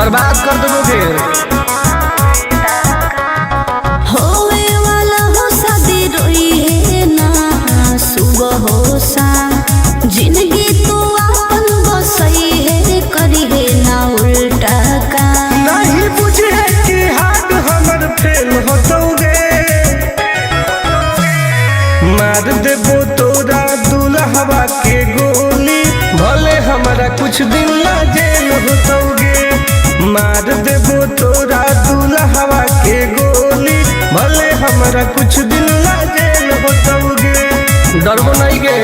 बर्बाद कर दोगे। होवे वाला हो शादी रोई है ना सुबह हो शाम, जिंदगी तू अपन बसई है करी है ना उल्टा काम। नहीं बुझे कि हाथ हमर फेल होतोगे, मार देबो तोरा दुल्हवा के गोली, भले हमारा कुछ दिन ना जेल होतोगे। मार देबो तोरा दुल्हवा के गोली, भले हमारा कुछ दिन ना जेल होतोगे। डरबो नहीं गे।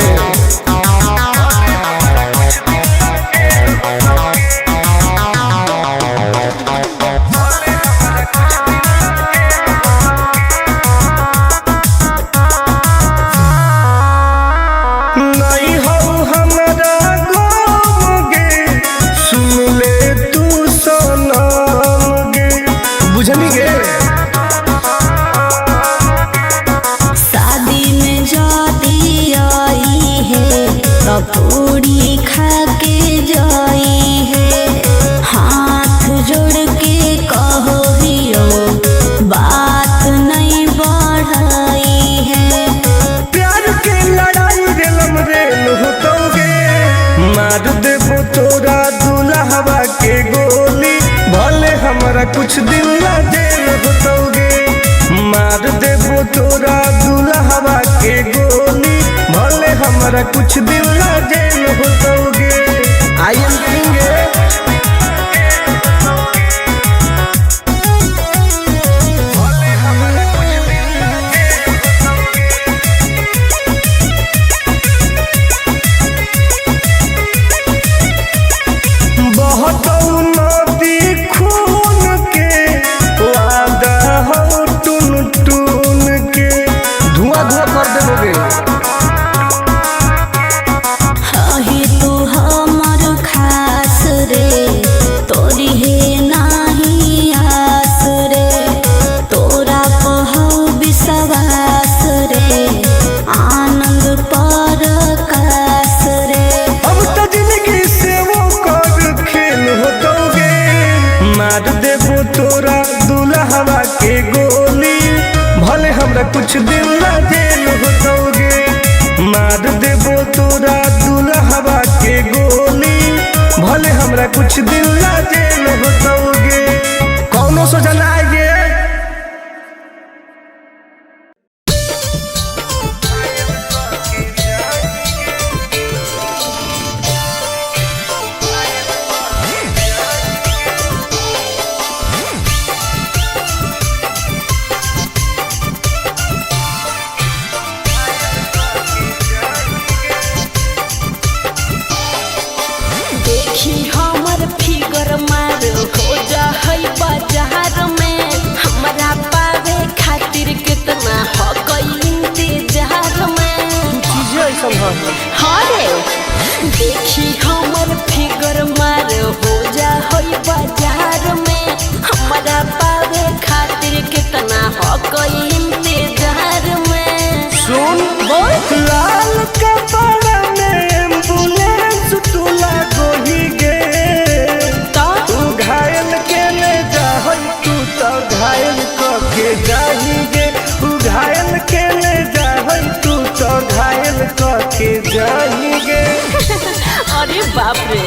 शादी में जाती आई है पूरी खा के जाई है, हाथ जोड़ के कहो हियो बात नहीं बढ़ाई है। प्यार के लड़ाई रेलम रेल होतोगे, मार देबो तोरा दुल्हवा के गोली, भले हमारा कुछ दिन ना जेल होतोगे। मार देबो तोरा दुल्हवा के गोली, भले हमारा कुछ दिन ना जेल होतोगे। I am king. मार देबो तोरा दुल्हवा के गोली, भले हमरा कुछ दिन ना जेल होतोगे। मार देबो तोरा दुल्हवा के गोली, भले हमरा कुछ दिन ना जेल होतोगे। कौनो सोचा ना आइए। हमर फिगर मार हो जा है बाजार में, हमरा पावे खातिर कितना हो गई इंतजार में। हरे देखी हमर फिगर मार हो जा है बाजार में, हमरा पावे खातिर कितना हो गई इंतजार में। सुन बोल लाल कपड़ा में एम्बुलेंस तुला गोही गे, तू घायल के ले जाहई, तू तो घायल के जाही गे। तू घायल के ले जाहई, तू तो घायल के जाही गे। अरे बाप रे।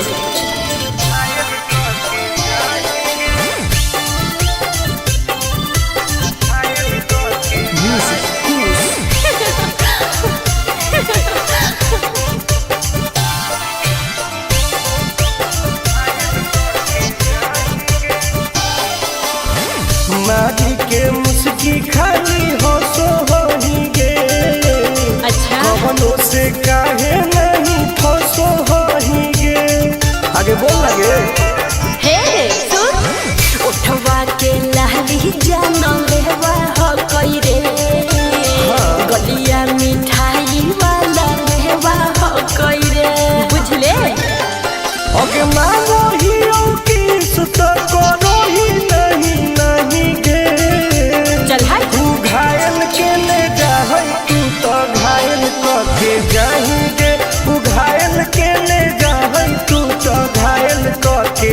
मारी के मुस्की खाली हो सो होही गे। अच्छा कवनो से काहे नहीं फसो होही गे। आगे बोल लगे। हे सुन उठवा के लाली जाना लेवा हो कई रे, गलिया मिठाई वाला लेवा हो कई रे, बुझले। ओके मानो ही की सुत करो ही नहीं गे। चल हाय तू घायल के ले जाहई, तू तो घायल के जाही गे। तू घायल के ले जाहई, तू तो घायल के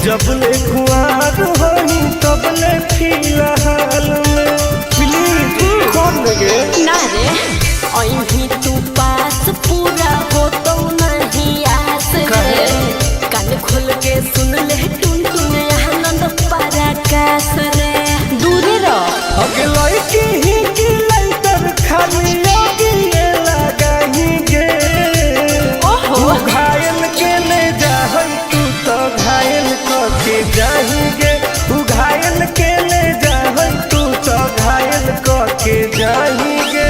जबले कुआर होई तबले फिलहाल में प्लीज खोल गे ना रे अभी तू पास पूरा हो तो नहीं आस रे कान खोल के सुन ले टुन टुन आनंद पराकाश रे दूरे रह अगलाई की ही की लाइटर खाली लगी लगाही गे ओहो घायल के ले जाहई तू तो घायल के जाही गे तू घायल के ले जाहई तू तो घायल के जाही गे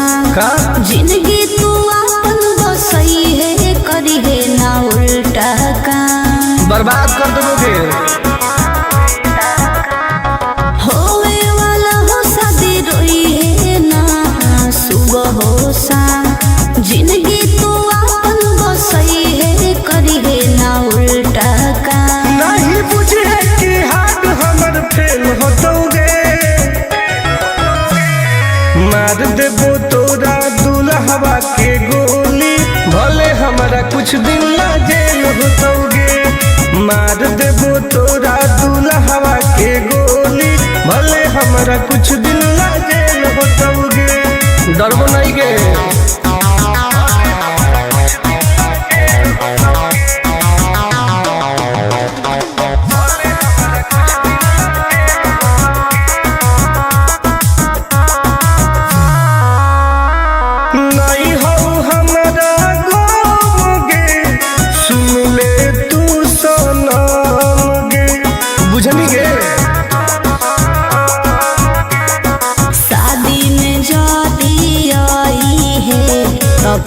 जिंदगी तू अपन बसई है करी है ना उल्टा काम बर्बाद कर दोगे होवे वाला हो शादी रोई है ना सुबह हो शाम जिंदगी तू अपन बसई है करी है ना उल्टा काम नहीं बुझे कि हाथ हमर फेल होतोगे मार देबो तोरा दुल्हवा के गोली भले हमारा कुछ दिन ला जेल होतोगे मार देबो तोरा दुल्हवा के गोली भले हमारा कुछ दिन ला जेल होतोगे डरबो नहीं गे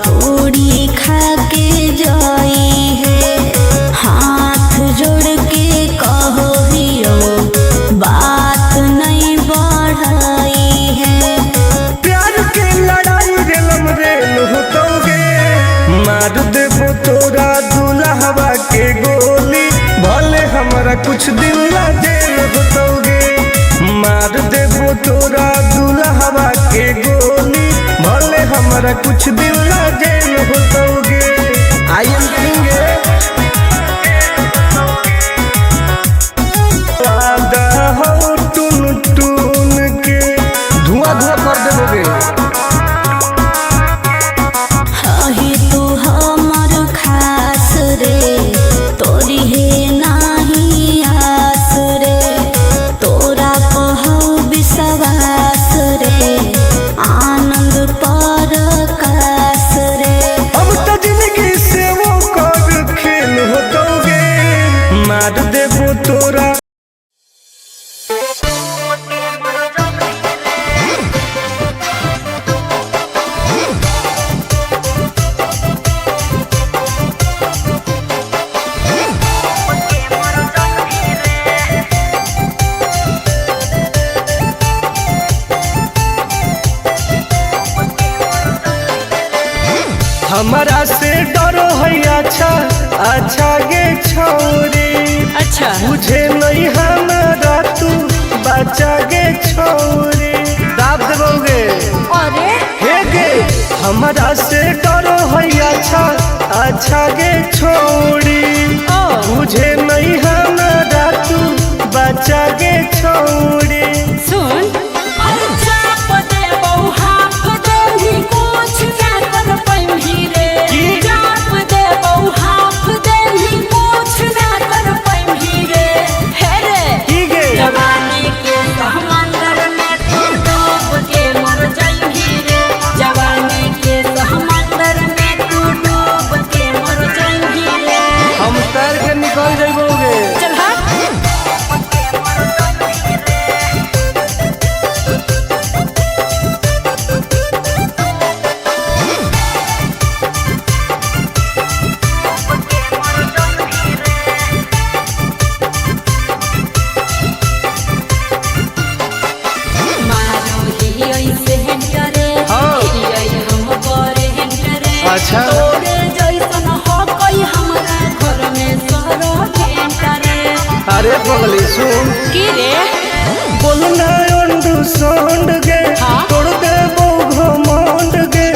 पूरी खा के जाई है हाथ जोड़ के कहो हियो बात नहीं बढ़ाई है प्यार के लड़ाई रेलम रेल होतोगे मार देबो तोरा दुल्हवा के गोली भले हमारा कुछ दिन ला जेल होतोगे मार देबो तोरा दुल्हवा के गोली भले हमारा कुछ दिन ला जेल होतोगे आई एम किंग वादा हो टुन टुन के धुआं धुआं कर देबोगे ही तू हमर खास रे तोरी है नाही आस रे तोरा कहू विश्वास रे आनंद परकाश रे अब तो जिंदगी से वो कर खेल होतोगे मार देबो तोरा हमारा से डरो है अच्छा अच्छा गे छोरी अच्छा मुझे नहीं हमारा तू बचा गे छोरी दाब देबोगे अरे हे गे हमारा से डरो है अच्छा अच्छा गे छोरी मुझे नहीं हमारा तू बचा गे छोरी सुन जवानी के समंदर में तू डूब के मर जाएगी रे जवानी के समंदर में तू डूब के मर जाएगी रे हम तर पगली सुन की रे बोलना अंडू सोंड गे हाँ? तोड़ दे वो घमंड गे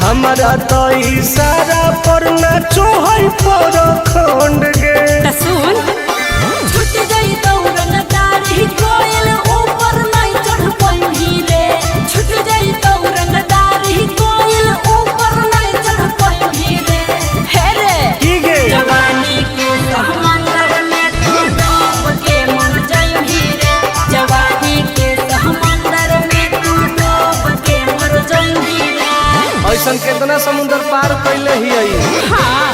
हमारा तो इशारा पर ना चोहई पर खंड गे त सुन छूट गई दौड़न दाढ़ी कोयल ऊपर नहीं चढ़ पाई रे छूट गई दौड़न दाढ़ी कोयल ऊपर नहीं चढ़ पाई रे हे रे की गे जवानी के समंदर में तू डूब के मर जाई रे जवानी के समंदर में तू डूब के मर जाई रे ऐसन कितना समुंदर पार कैले ही आई हाँ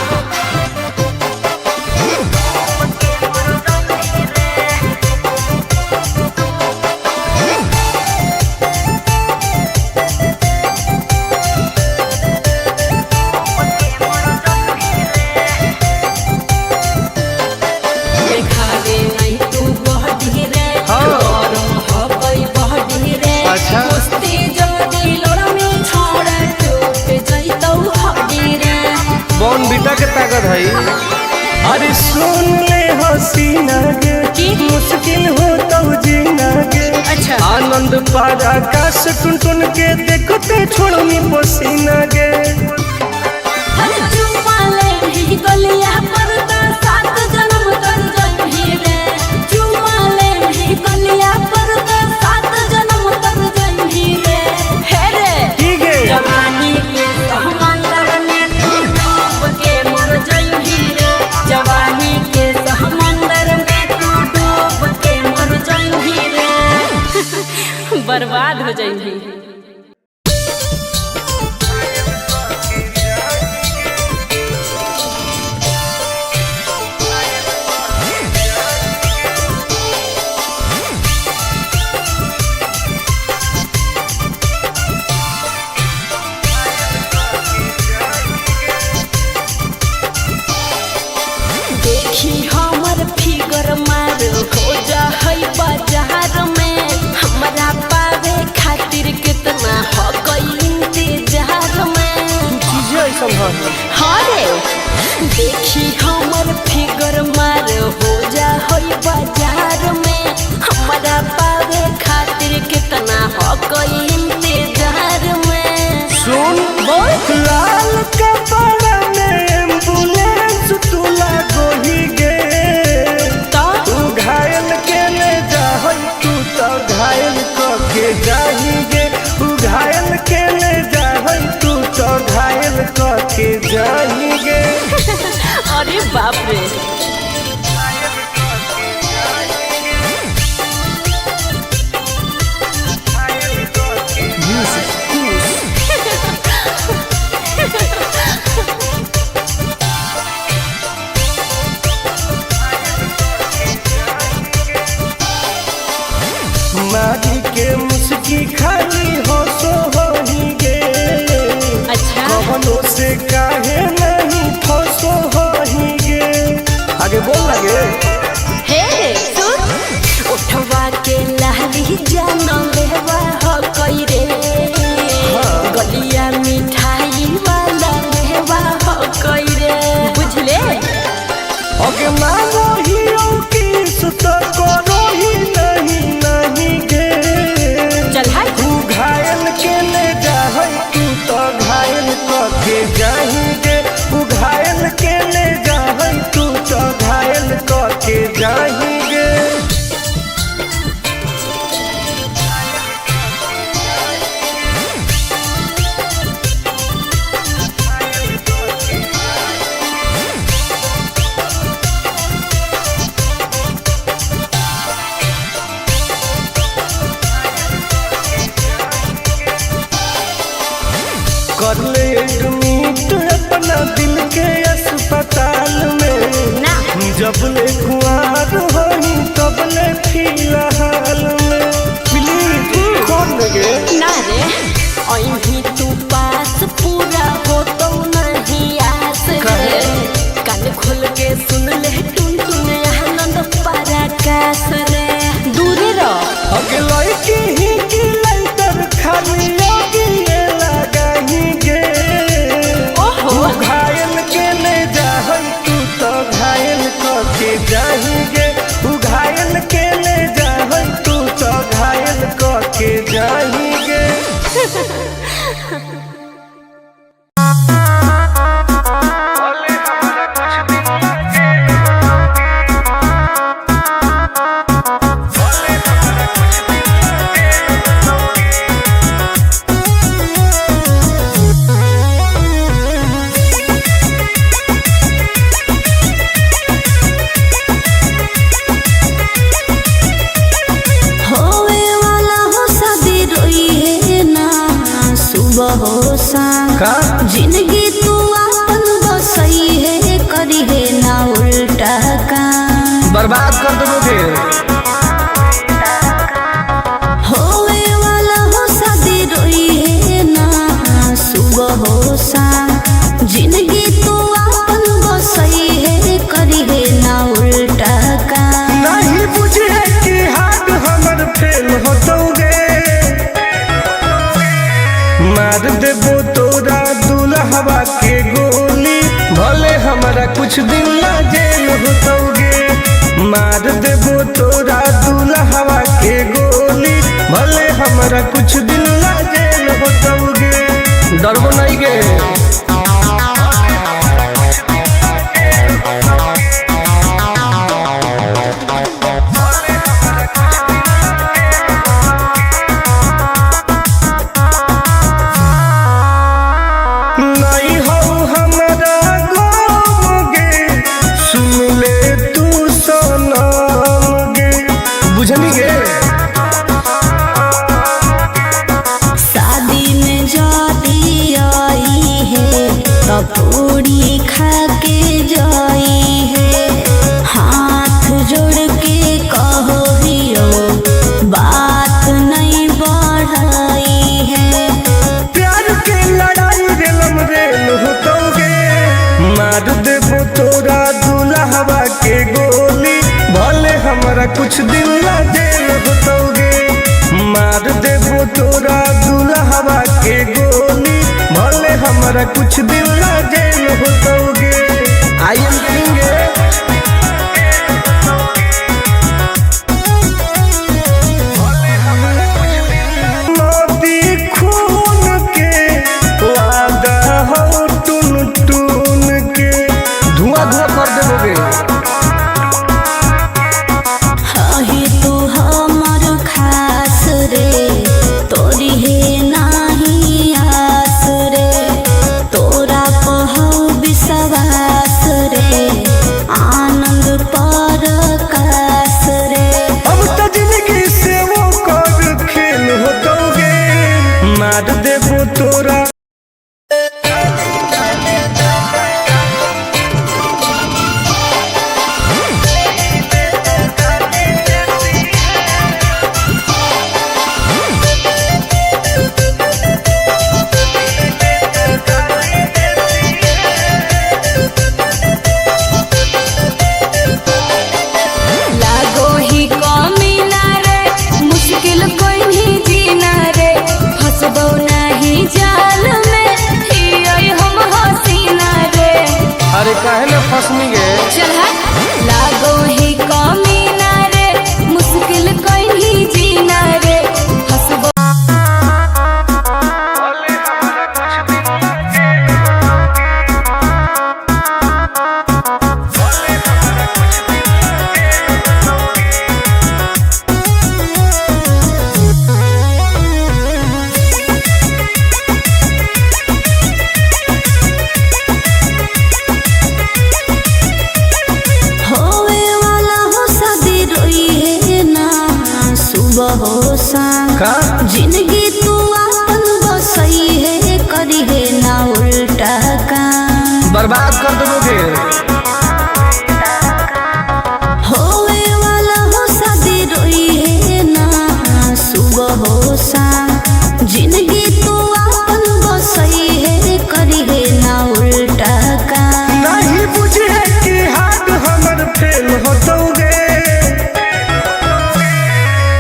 देखावे नहीं तू बहडी रे हाँ। गरम हबई बहडी रे अच्छा। कुश्ती जदी लड़मी छोड़ टूट जइतौ हड्डी रे बॉन बीटा के ताकत है अरे सुन ले हसीना गे की? मुश्किल हो तो जीना गे अच्छा। आनंद पार आकाश टुन टुन के देखते छोड़नी पसीना गे हर चुमाले भी गलिया पर तो सात जन्म कर जइही रे चुमाले भी गलिया पर तो सात जन्म कर जइही रे हे रे की गे जवानी के समंदर में तू डूब के मर जाई रे जवानी के समंदर में तू डूब के मर जाई रे बर्बाद हो जाई देखी हमर फिगर मार हो जा है बाजार में हमरा पावे खातिर कितना हो गई इंतजार में चीजें ऐसा है हाँ रे देखी हमर फिगर मार हो जा है बाजार में हमरा पावे खातिर कितना हो गई इंतजार में सुन बोल लाल कपड़ा में एम्बुलेंस तू लागोही गे तो तू घायल के ले जाहई तू तो घायल के जाही गे तू घायल के ले जाहई तू तो घायल के जाही गे अरे बाप रे मारी के मुस्की खाली हो सो होही गे अच्छा कवनों से काहे नहीं फसो होही गे आगे बोल लगे हे सुन उठवा के लहरी जान लेवा हो कई रे गलिया मिठाई वाला लेवा हो कई रे बुझले ओके मांगो ही किस तो करो ही नहीं गे चल हाय तू घायल के ले जाहई तू तो घायल के जाही गे तू घायल के ले जाहई तू तो घायल के जाही गे कर ले एडमिट अपना दिल के अस्पताल में ना जब ले कुआर हो बर्बाद कर दोगे। होवे वाला हो शादी रोई है ना सुबह हो शाम, जिंदगी तू अपन बसई है करी है ना उल्टा काम। नहीं बुझे कि हाथ हमर फेल होतोगे, मार देबो तोरा दुल्हवा के गोली, भले हमारा कुछ दिन ला जेल होतोगे। मार देबो तोरा दुल्हवा के गोली, भले हमारा कुछ दिन ला जेल होतोगे। डरबो नहीं गे। शादी में जाती आई है तो पूरी खा के जाई है, हाथ जोड़ के कहो हियो बात नहीं बढ़ाई है। प्यार के लड़ाई रेलम रेल होतोगे, मार देबो तोरा दुल्हवा के गोली, भले हमारा कुछ दिन ला जेल होतोगे। मार देबो तोरा दुल्हवा के गोली, भले हमारा कुछ दिन ला जेल होतोगे। I am king. मोती खून के वादा हो टून टून के, धुआं धुआं कर देबोगे। ही तू हमर खास रे, तोरी है नाही आस रे, तोरा पहौ विश्वास रे, आनंद परकाश रे। अब तो जिंदगी से वो कर खेल होतोगे, मार देबो तोरा। लागो ही कमीना रे, मुश्किल कोई नहीं जीना रे, फंसबो नहीं जाल में, हियै हम हसीना रे। अरे काहे ना फंसनी गे। चल लागो ही कमीना रे, मुश्किल कोई नहीं जीना रे, फंसबो। होवे वाला हो शादी रोई है ना सुबह हो शाम, का? जिंदगी तू अपन बसई है करी है ना उल्टा काम। बर्बाद कर दोगे। होवे वाला हो शादी रोई है ना सुबह हो शाम, जिंदगी तू अपन बसई है करी है ना उल्टा काम। नहीं बुझे कि हाथ हमर फेल होतोगे,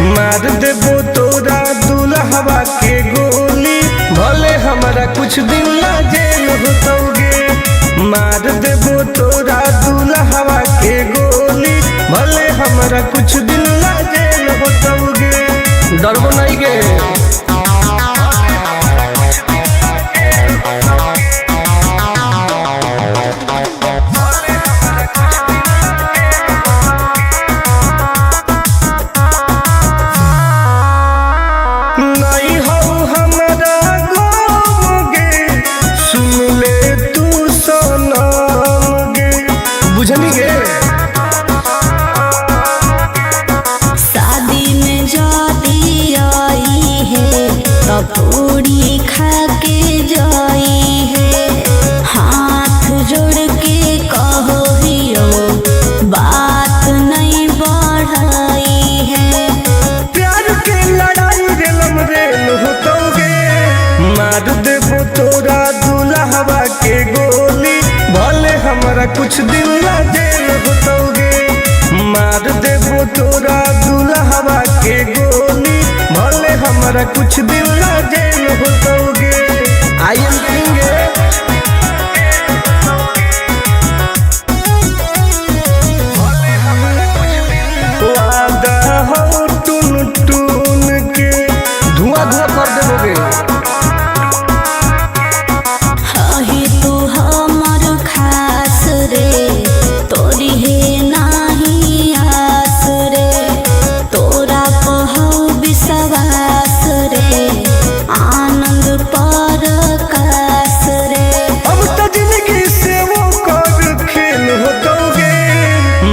मार देबो तोरा दुल्हवा के गोली, भले हमारा कुछ दिन ला जेल होतोगे। मार देबो तोरा दुल्हवा के गोली, भले हमारा कुछ दिन ला जेल होतोगे। डरबो नहीं गे। नहीं हो हमारा गाँव गे, सुन ले तू सनम गे। बुझनी गे। शादी में जाती आई है तो पूरी खा के जाई है, हाथ जोड़ के कहो हियो बात नहीं हमारा कुछ दिन ला जेल होतोगे। मार देबो तोरा दुल्हवा के गोली, भले हमारा कुछ दिन ला जेल होतोगे। आई एम किंग वादा हो टून टून के धुआं धुआं कर देबोगे। हाही तू हमर खास रे, तोरी हे नाही आस रे, तोरा कहौ विश्वास रे, आनंद परकाश रे। अब तो जिंदगी से वो कर खेल होतोगे।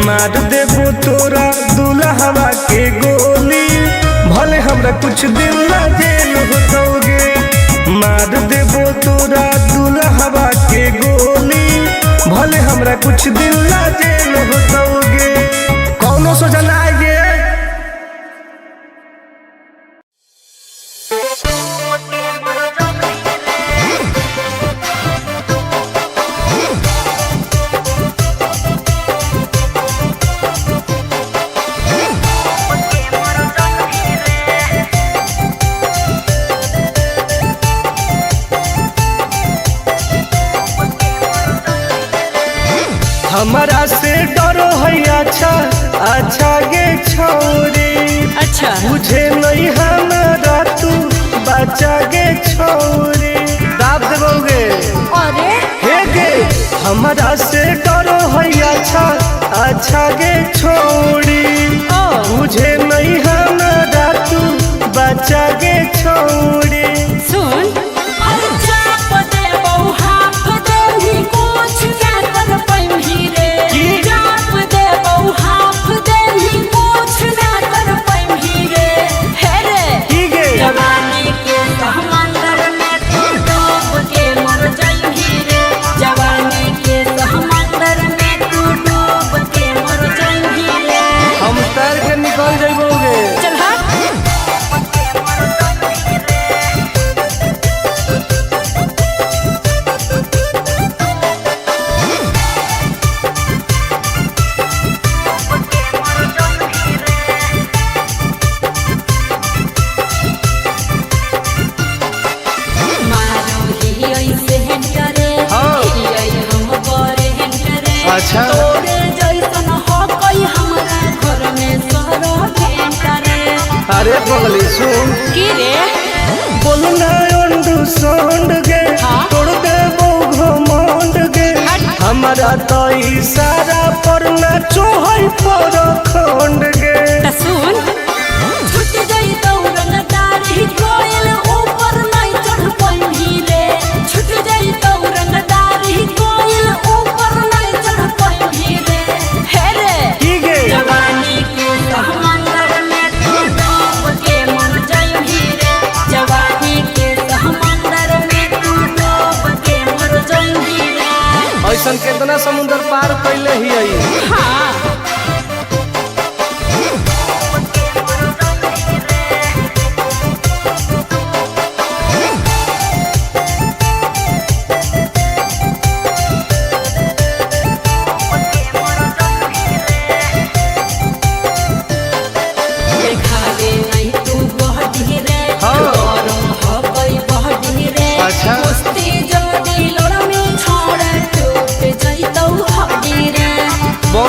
मार देबो तोरा दुल्हवा के गोली, भले हमरा कुछ दिन ला जेल होतोगे। मार देबो तोरा दुल्हवा के गोली, भले हमरा कुछ दिन ला जेल होतोगे। कौनो सोचना आएगे। हमारा से डरो है अच्छा अच्छा गे छोरी। अच्छा मुझे नहीं हमारा तू बचा गे छोरी। दाब देबोगे अरे हे गे। हमारा से डरो है अच्छा अच्छा गे छोरी। मुझे नहीं हमारा तू बचा गे छोरी। सुन निकल जाइबोगे। चल हट। अच्छा अरे बगली सुन की रे बोलना अंडरस्टैंड गे। तोड़ देबो घमंड गे। हमारा तो इशारा पर नाचो है पर खंड गे। सुन छुट गई दौड़न दाढ़ी कोयल ऊपर नहीं चढ़ पाई रे। छुट गई दौड़न दाढ़ी कोयल ऊपर नहीं चढ़ पाई रे। हे रे ठीक है जवानी के समंदर में तू डूब के मर जाई रे। जवानी के समंदर में तू डूब के मर जाई रे। ऐसन कितना समुद्र पार कैले ही आई। हाँ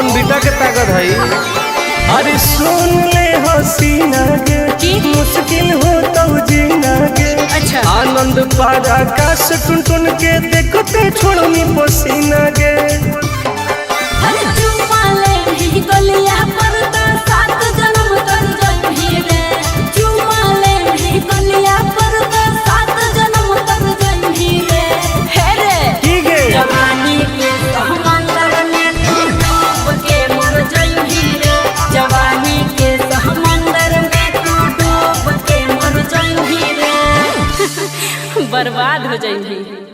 बेटा के ताकत है। अरे सुन ले हसीना गे मुश्किल हो तो जीना गे। अच्छा आनंद पार आकाश टुन टुन के देखते छोड़नी पसीना गे। बर्बाद हो जाएगी।